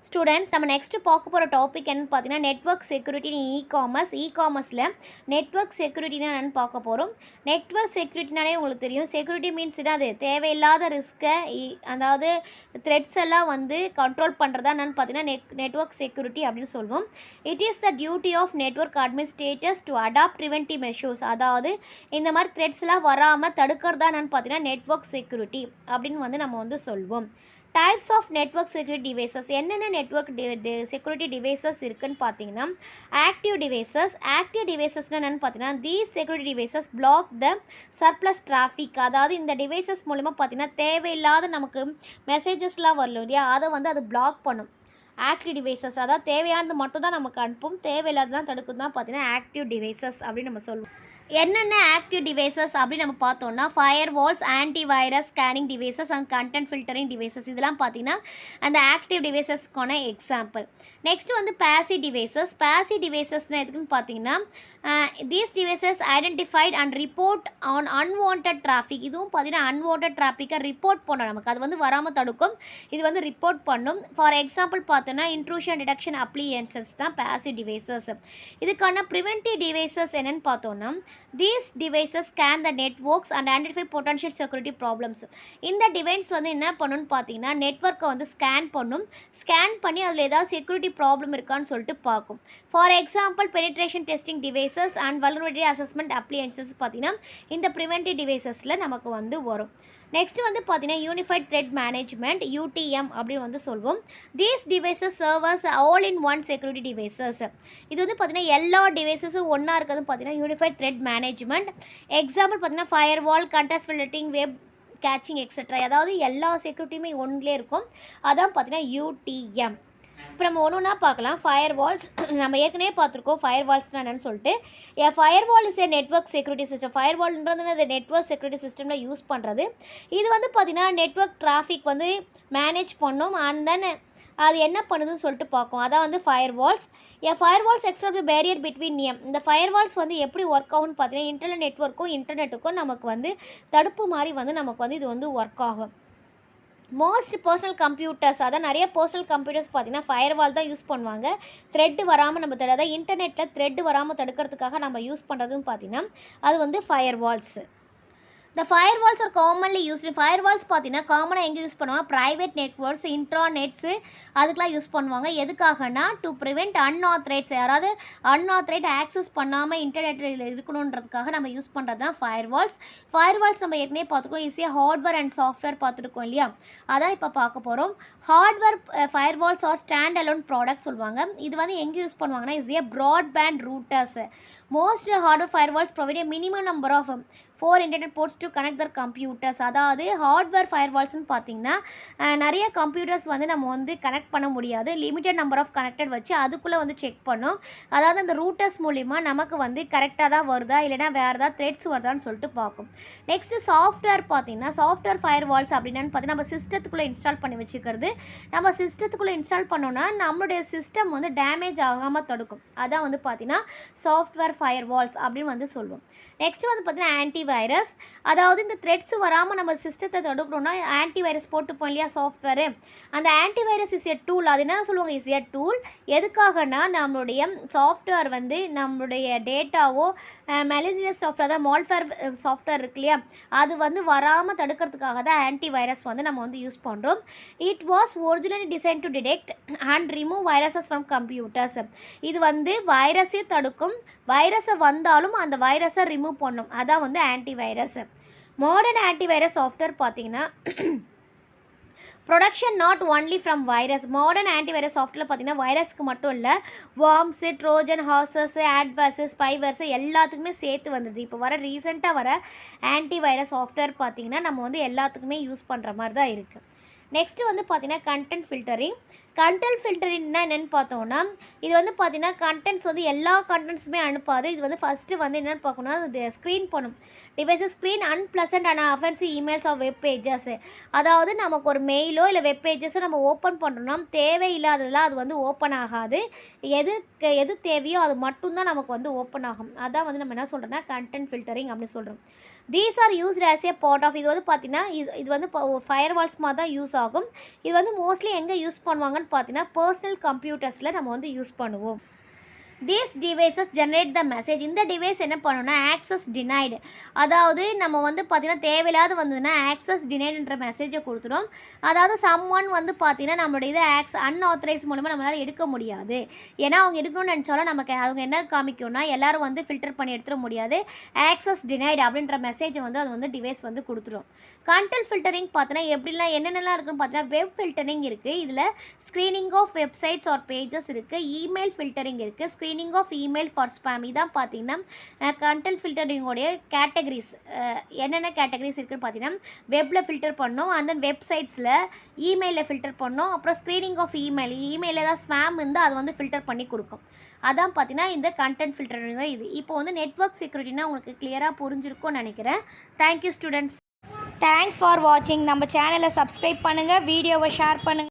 Students நம்ம next பார்க்க போகிற டாபிக் என்னன்னு பார்த்தீங்கன்னா நெட்வொர்க் செக்யூரிட்டி இன் இகாமர்ஸில் நெட்வொர்க் செக்யூரிட்டினா என்னென்னு பார்க்க போகிறோம். நெட்வொர்க் செக்யூரிட்டினாலே உங்களுக்கு தெரியும், செக்யூரிட்டி மீன்ஸ் அது தேவையில்லாத ரிஸ்க்கை அதாவது த்ரெட்ஸ் எல்லாம் வந்து கண்ட்ரோல் பண்ணுறதா என்னென்னு பார்த்தீங்கன்னா நெட்வொர்க் செக்யூரிட்டி அப்படின்னு சொல்லுவோம். It is the duty of network administrators to adopt preventive measures. அதாவது இந்த மாதிரி த்ரெட்ஸ்லாம் வராமல் தடுக்கிறதா என்னென்னு பார்த்தீங்கன்னா நெட்வொர்க் செக்யூரிட்டி அப்படின்னு வந்து நம்ம வந்து சொல்வோம். Types of network security devices. என்னென்ன நெட்வொர்க் செக்யூரிட்டி டிவைசஸ் இருக்குதுன்னு பார்த்தீங்கன்னா ஆக்டிவ் டிவைசஸ்னால் என்னென்னு பார்த்தீங்கன்னா these security devices block the surplus traffic. அதாவது இந்த டிவைசஸ் மூலிமா பார்த்தீங்கன்னா தேவையில்லாத நமக்கு மெசேஜஸ்லாம் வரல இல்லையா, அதை வந்து அது பிளாக் பண்ணும். ஆக்டிவ் டிவைசஸ் அதாவது தேவையானது மட்டும் தான் நமக்கு அனுப்பும், தேவையில்லாததான் தடுக்கும் தான் பார்த்தீங்கன்னா ஆக்டிவ் டிவைசஸ் அப்படின்னு நம்ம சொல்லுவோம். என்னென்ன ஆக்டிவ் டிவைசஸ் அப்படின்னு நம்ம பார்த்தோம்னா firewalls, antivirus scanning devices and content filtering devices, இதெல்லாம் பார்த்தீங்கன்னா அந்த ஆக்டிவ் டிவைசஸ்க்கான எக்ஸாம்பிள். நெக்ஸ்ட் வந்து பேசிவ் டிவைசஸ்னால் எதுக்குன்னு பார்த்தீங்கன்னா these devices identified and report on unwanted traffic. இதுவும் பார்த்தீங்கன்னா அன்வான்ட் டிராஃபிக்கை ரிப்போர்ட் பண்ணணும், நமக்கு அது வந்து வராமல் தடுக்கும், இது வந்து ரிப்போர்ட் பண்ணும். ஃபார் எக்ஸாம்பிள் பார்த்தோன்னா இன்ட்ரூஷன் டிடெக்ஷன் அப்ளியன்சஸ் தான் பேசிவ் டிவைசஸ். இதுக்கான ப்ரிவென்டிவ் டிவைசஸ் என்னென்னு பார்த்தோன்னா these devices scan the networks and identify potential security problems. இந்த டிவைஸ் வந்து என்ன பண்ணுன்னு பார்த்தீங்கன்னா நெட்வொர்க்கை வந்து ஸ்கேன் பண்ணி அதில் ஏதாவது செக்யூரிட்டி ப்ராப்ளம் இருக்கான்னு சொல்லிட்டு பார்க்கும். For example penetration testing devices and vulnerability assessment appliances பார்த்தீங்கன்னா இந்த ப்ரிவென்டிவ் டிவைசஸில் நமக்கு வந்து வரும். நெக்ஸ்ட் வந்து பார்த்தீங்கன்னா யூனிஃபைட் த்ரெட் மேனேஜ்மெண்ட் யூடிஎம் அப்படின்னு வந்து சொல்வோம். These devices servers all in one security devices. இது வந்து பார்த்தீங்கன்னா எல்லா டிவைசஸும் ஒன்றா இருக்கிறது பார்த்தீங்கன்னா யூனிஃபைட் த்ரெட் மேனேஜ்மெண்ட். எக்ஸாம்பிள் பார்த்தீங்கன்னா firewall, content filtering, web caching etcetera. அதாவது எல்லா செக்யூரிட்டியுமே ஒன்றிலே இருக்கும், அதான் பார்த்தீங்கன்னா யூடிஎம். இப்போ நம்ம ஒன்றா பார்க்கலாம். ஃபயர் வால்ஸ் நம்ம ஏற்கனவே பார்த்துருக்கோம் ஃபயர் வால்ஸ்னால் என்னென்னு சொல்லிட்டு. Firewall is a network security system. Fire வால்ன்றது அது நெட்வொர்க் செக்யூரிட்டி சிஸ்டமில் யூஸ் பண்ணுறது. இது வந்து பார்த்திங்கன்னா நெட்வொர்க் டிராஃபிக் வந்து மேனேஜ் பண்ணும் அண்ட் தென் அது என்ன பண்ணுதுன்னு சொல்லிட்டு பார்க்கும், அதான் வந்து firewalls. Firewalls extra barrier between இந்த ஃபயர் வால்ஸ் வந்து எப்படி ஒர்க் ஆகும்னு பார்த்தீங்கன்னா இன்டர்நெட்டுக்கும் நமக்கு வந்து தடுப்பு மாதிரி வந்து நமக்கு வந்து இது வந்து ஒர்க் ஆகும். மோஸ்ட் பர்சனல் கம்ப்யூட்டர்ஸ், அதான் நிறைய பர்சனல் கம்ப்யூட்டர்ஸ் பார்த்திங்கன்னா ஃபயர் வால் தான் யூஸ் பண்ணுவாங்க. த்ரெட்டு வராமல் நம்ம அதாவது இன்டர்நெட்டில் த்ரெட்டு வராமல் தடுக்கிறதுக்காக நம்ம யூஸ் பண்ணுறதுன்னு பார்த்திங்கன்னா அது வந்து fire valves. The firewalls are commonly used. Firewalls பார்த்தீங்கன்னா காமனாக எங்கே யூஸ் பண்ணுவாங்க, ப்ரைவேட் நெட்வொர்க்ஸ், இன்ட்ராநெட்ஸு அதுக்கெலாம் யூஸ் பண்ணுவாங்க. எதுக்காகனா டு ப்ரிவெண்ட் அன்ஆத்தரைட்ஸ், யாராவது அன்ஆத்தரைட் ஆக்சஸ் பண்ணாமல் இன்டர்நெட்டில் இருக்கணுன்றதுக்காக நம்ம யூஸ் பண்ணுறது தான் ஃபயர்வால்ஸ். ஃபயர்வால்ஸ் நம்ம ஏற்கனவே பார்த்துருக்கோம், ஈஸியாக ஹார்ட்வேர் அண்ட் சாஃப்ட்வேர் பார்த்துருக்கோம் இல்லையா, அதான் இப்போ பார்க்க போகிறோம். Hardware firewalls are stand alone product சொல்லுவாங்க. இது வந்து எங்கே யூஸ் பண்ணுவாங்கன்னா ஈஸியாக broadband routers. Most hardware firewalls provide minimum number of 4 internet ports to connect their computers. அதாவது ஹார்ட்வேர் ஃபயர்வால்ஸ்னு பார்த்தீங்கன்னா நிறைய கம்ப்யூட்டர்ஸ் வந்து நம்ம வந்து கனெக்ட் பண்ண முடியாது, லிமிட்டட் நம்பர் ஆஃப் கனெக்டட் வச்சு அதுக்குள்ளே வந்து செக் பண்ணோம். அதாவது அந்த ரூட்டர்ஸ் மூலிமா நமக்கு வந்து கரெக்டாக தான் வருதா இல்லைனா வேறு ஏதாவது த்ரெட்ஸ் வருதான்னு சொல்லிட்டு பார்க்கும். நெக்ஸ்ட்டு சாஃப்ட்வேர் பார்த்தீங்கன்னா சாஃப்ட்வேர் ஃபயர்வால்ஸ் அப்படின்னா பார்த்தீங்கன்னா நம்ம சிஸ்டத்துக்குள்ளே இன்ஸ்டால் பண்ணி வச்சுக்கிறது. நம்ம சிஸ்டத்துக்குள்ளே இன்ஸ்டால் பண்ணோன்னா நம்மளுடைய சிஸ்டம் வந்து டேமேஜ் ஆகாமல் தடுக்கும், அதான் வந்து பார்த்தீங்கன்னா சாஃப்ட்வேர் ஃபயர்வால்ஸ் அப்படின்னு வந்து சொல்லுவோம். நெக்ஸ்ட் வந்து பார்த்தீங்கன்னா ஆன்டிவைரஸ். அதாவது இந்த த்ரெட்ஸ் வராமல் நம்ம சிஸ்டத்தை தடுக்கணும்னா ஆன்டிவைரஸ் போட்டுப்போம் இல்லையா சாஃப்ட்வேரு. அந்த ஆன்டிவைரஸ் இஸ் எ டூல். அது என்ன சொல்லுவாங்க, இஸ் எ டூல். எதுக்காகனா நம்மளுடைய சாஃப்ட்வேர் வந்து நம்மளுடைய டேட்டாவோ மெலிசியஸ் சாஃப்ட்வேர் தான் மால்வேர் சாஃப்ட்வேர் இருக்கு இல்லையா, அது வந்து வராமல் தடுக்கிறதுக்காக தான் ஆன்டிவைரஸ் வந்து நம்ம வந்து யூஸ் பண்ணுறோம். It was originally design to detect and remove viruses from computers. இது வந்து வைரஸே தடுக்கும், வைரஸை வந்தாலும் அந்த வைரஸை ரிமூவ் பண்ணும், அதான் வந்து ஆன்டிவைரஸ். மாடர்ன் ஆன்டிவைரஸ் சாஃப்ட்வேர் பார்த்தீங்கன்னா production not only from virus. Modern antivirus software பார்த்தீங்கன்னா வைரஸ்க்கு மட்டும் இல்லை, வார்ம்ஸு, ட்ரோஜன் ஹார்ஸஸ், ஆட்வர்ஸு, ஸ்பைவர்ஸு எல்லாத்துக்குமே சேர்த்து வந்துடுது. இப்போ ரீசெண்டாக வர ஆன்டிவைரஸ் சாஃப்ட்வேர் பார்த்தீங்கன்னா நம்ம வந்து எல்லாத்துக்குமே யூஸ் பண்ணுற மாதிரி தான் இருக்குது. நெக்ஸ்ட்டு வந்து பார்த்தீங்கன்னா கண்டென்ட் ஃபில்டரிங்னா என்னென்னு பார்த்தோன்னா இது வந்து பார்த்தீங்கன்னா கண்டென்ட்ஸ் வந்து எல்லா கண்டென்ட்ஸுமே அனுப்பாது. இது வந்து ஃபஸ்ட்டு வந்து என்னென்னு பார்க்கணும்னா அது ஸ்க்ரீன் பண்ணும். Devices screen unpleasant and offensive emails of web pages. அதாவது நமக்கு ஒரு மெயிலோ இல்லை வெப் பேஜஸோ நம்ம ஓப்பன் பண்ணுறோம்னா தேவையில்லாததெல்லாம் அது வந்து ஓப்பன் ஆகாது. எது தேவையோ அது மட்டும்தான் நமக்கு வந்து ஓப்பன் ஆகும். அதான் வந்து நம்ம என்ன சொல்கிறோன்னா கண்டென்ட் ஃபில்டரிங் அப்படின்னு சொல்கிறோம். These are used as a part of இது வந்து பார்த்தீங்கன்னா இது வந்து ஃபயர் வால்ஸ் மாதிரி தான் யூஸ் ஆகும். இது வந்து மோஸ்ட்லி எங்கே யூஸ் பண்ணுவாங்கன்னு பார்த்தீங்கன்னா பர்சனல் கம்ப்யூட்டர்ஸில் நம்ம வந்து யூஸ் பண்ணுவோம். These devices generate the message. இந்த டிவைஸ் என்ன பண்ணணும்னா ஆக்சஸ் டினைடு, அதாவது நம்ம வந்து பார்த்திங்கன்னா தேவையில்லாத வந்ததுன்னா ஆக்சஸ் டினைடுன்ற மெசேஜை கொடுத்துடும். அதாவது சம்ஒன் வந்து பார்த்திங்கன்னா நம்மளுடைய இது அன்ஆத்தரைஸ் மூலமாக நம்மளால் எடுக்க முடியாது. ஏன்னா அவங்க எடுக்கணும்னு நினச்சாலும் நமக்கு அவங்க என்ன காமிக்கும்னா எல்லோரும் வந்து ஃபில்டர் பண்ணி எடுத்துட முடியாது. ஆக்சஸ் டினைடு அப்படின்ற மெசேஜை வந்து அது வந்து டிவைஸ் வந்து கொடுத்துடும். கண்டென்ட் ஃபில்டரிங் பார்த்தீங்கன்னா எப்படிலாம் என்னென்னலாம் இருக்குன்னு பார்த்தீங்கன்னா வெப் ஃபில்டரிங் இருக்குது, இதில் screening of websites or pages இருக்குது, இமெயில் ஃபில்டரிங் இருக்குது, screening of email for spam. இதான் பார்த்தீங்கன்னா கண்டென்ட் ஃபில்டரிங்கோடைய கேட்டகரிஸ். என்னென்ன கேட்டகரிஸ் இருக்குதுன்னு பார்த்தீங்கன்னா வெப்பில் ஃபில்டர் பண்ணோம், அந்த வெப்சைட்ஸில் இமெயிலில் ஃபில்டர் பண்ணோம், அப்புறம் ஸ்க்ரீனிங் ஆஃப் இமெயிலில் ஏதாவது ஸ்பேம் இருந்தால் அது வந்து ஃபில்டர் பண்ணி கொடுக்கும். அதான் பார்த்தீங்கன்னா இந்த கண்டென்ட் ஃபில்டரிங் இது. இப்போ வந்து நெட்வொர்க் செக்யூரிட்டினா உங்களுக்கு கிளியராக புரிஞ்சிருக்கும்னு நினைக்கிறேன். Thank you students. தேங்க்ஸ் ஃபார் வாட்சிங். நம்ம சேனலை சப்ஸ்கிரைப் பண்ணுங்கள், வீடியோவை ஷேர் பண்ணுங்கள்.